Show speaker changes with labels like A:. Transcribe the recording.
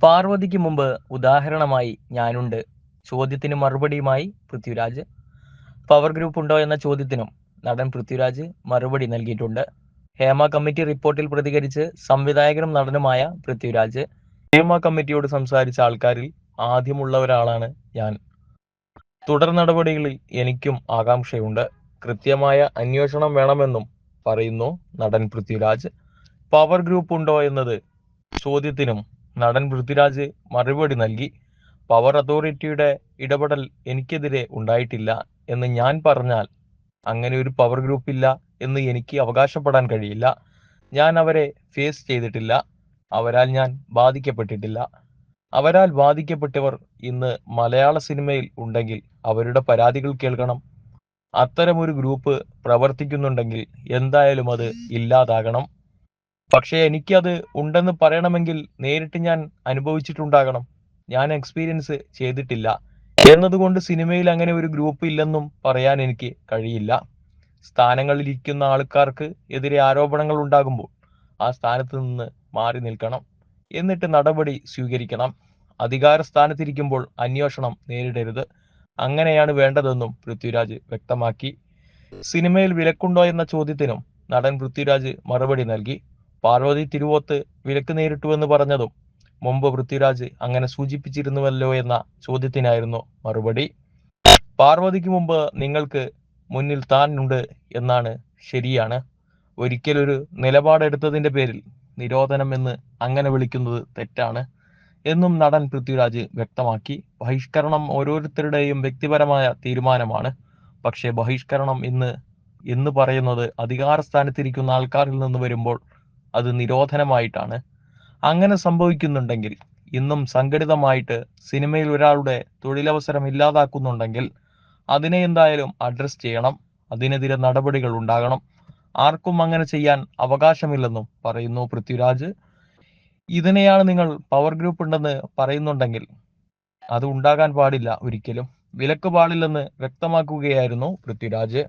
A: പാർവതിക്ക് മുമ്പ് ഉദാഹരണമായി ഞാനുണ്ട്. ചോദ്യത്തിന് മറുപടിയുമായി പൃഥ്വിരാജ്. പവർ ഗ്രൂപ്പ് ഉണ്ടോ എന്ന ചോദ്യത്തിനും നടൻ പൃഥ്വിരാജ് മറുപടി നൽകിയിട്ടുണ്ട്. ഹേമ കമ്മിറ്റി റിപ്പോർട്ടിൽ പ്രതികരിച്ച് സംവിധായകനും നടനുമായ പൃഥ്വിരാജ്, ഹേമ കമ്മിറ്റിയോട് സംസാരിച്ച ആൾക്കാരിൽ ആദ്യമുള്ള ഒരാളാണ് ഞാൻ. തുടർ നടപടികളിൽ എനിക്കും ആകാംക്ഷയുണ്ട്. കൃത്യമായ അന്വേഷണം വേണമെന്നും പറയുന്നു നടൻ പൃഥ്വിരാജ്. പവർ ഗ്രൂപ്പ് ഉണ്ടോ എന്നത് ചോദ്യത്തിനും നടൻ പൃഥ്വിരാജ് മറുപടി നൽകി. പവർ അതോറിറ്റിയുടെ ഇടപെടൽ എനിക്കെതിരെ ഉണ്ടായിട്ടില്ല എന്ന് ഞാൻ പറഞ്ഞാൽ അങ്ങനെ ഒരു പവർ ഗ്രൂപ്പ് ഇല്ല എന്ന് എനിക്ക് അവകാശപ്പെടാൻ കഴിയില്ല. ഞാൻ അവരെ ഫേസ് ചെയ്തിട്ടില്ല. അവരാൽ ഞാൻ ബാധിക്കപ്പെട്ടിട്ടില്ല. അവരാൽ ബാധിക്കപ്പെട്ടവർ ഇന്ന് മലയാള സിനിമയിൽ ഉണ്ടെങ്കിൽ അവരുടെ പരാതികൾ കേൾക്കണം. അത്തരമൊരു ഗ്രൂപ്പ് പ്രവർത്തിക്കുന്നുണ്ടെങ്കിൽ എന്തായാലും അത് ഇല്ലാതാകണം. പക്ഷേ എനിക്കത് ഉണ്ടെന്ന് പറയണമെങ്കിൽ നേരിട്ട് ഞാൻ അനുഭവിച്ചിട്ടുണ്ടാകണം. ഞാൻ എക്സ്പീരിയൻസ് ചെയ്തിട്ടില്ല എന്നതുകൊണ്ട് സിനിമയിൽ അങ്ങനെ ഒരു ഗ്രൂപ്പ് ഇല്ലെന്നും പറയാൻ എനിക്ക് കഴിയില്ല. സ്ഥാനങ്ങളിലിരിക്കുന്ന ആൾക്കാർക്ക് എതിരെ ആരോപണങ്ങൾ ഉണ്ടാകുമ്പോൾ ആ സ്ഥാനത്ത് നിന്ന് മാറി നിൽക്കണം. എന്നിട്ട് നടപടി സ്വീകരിക്കണം. അധികാര സ്ഥാനത്തിരിക്കുമ്പോൾ അന്വേഷണം നേരിടരുത്. അങ്ങനെയാണ് വേണ്ടതെന്നും പൃഥ്വിരാജ് വ്യക്തമാക്കി. സിനിമയിൽ വിലക്കുണ്ടോ എന്ന ചോദ്യത്തിനും നടൻ പൃഥ്വിരാജ് മറുപടി നൽകി. പാർവതി തിരുവോത്ത് വിലക്ക് നേരിട്ടുവെന്ന് പറഞ്ഞതും മുമ്പ് പൃഥ്വിരാജ് അങ്ങനെ സൂചിപ്പിച്ചിരുന്നുവല്ലോ എന്ന ചോദ്യത്തിനായിരുന്നു മറുപടി. പാർവതിക്ക് മുമ്പ് നിങ്ങൾക്ക് മുന്നിൽ താൻ ഉണ്ട് എന്നാണ് ശരിയാണ്. ഒരിക്കലൊരു നിലപാടെടുത്തതിന്റെ പേരിൽ നിരോധനം എന്ന് അങ്ങനെ വിളിക്കുന്നത് തെറ്റാണ് എന്നും നടൻ പൃഥ്വിരാജ് വ്യക്തമാക്കി. ബഹിഷ്കരണം ഓരോരുത്തരുടെയും വ്യക്തിപരമായ തീരുമാനമാണ്. പക്ഷേ ബഹിഷ്കരണം എന്ന് പറയുന്നത് അധികാര സ്ഥാനത്തിരിക്കുന്ന ആൾക്കാരിൽ നിന്ന് വരുമ്പോൾ അത് നിരോധനമായിട്ടാണ്. അങ്ങനെ സംഭവിക്കുന്നുണ്ടെങ്കിൽ, ഇന്നും സംഘടിതമായിട്ട് സിനിമയിൽ ഒരാളുടെ തൊഴിലവസരം ഇല്ലാതാക്കുന്നുണ്ടെങ്കിൽ അതിനെ എന്തായാലും അഡ്രസ് ചെയ്യണം. അതിനെതിരെ നടപടികൾ ഉണ്ടാകണം. ആർക്കും അങ്ങനെ ചെയ്യാൻ അവകാശമില്ലെന്നും പറയുന്നു പൃഥ്വിരാജ്. ഇതിനെയാണ് നിങ്ങൾ പവർ ഗ്രൂപ്പ് ഉണ്ടെന്ന് പറയുന്നുണ്ടെങ്കിൽ അത് ഉണ്ടാകാൻ പാടില്ല. ഒരിക്കലും വിലക്ക് പാടില്ലെന്ന് വ്യക്തമാക്കുകയായിരുന്നു പൃഥ്വിരാജ്.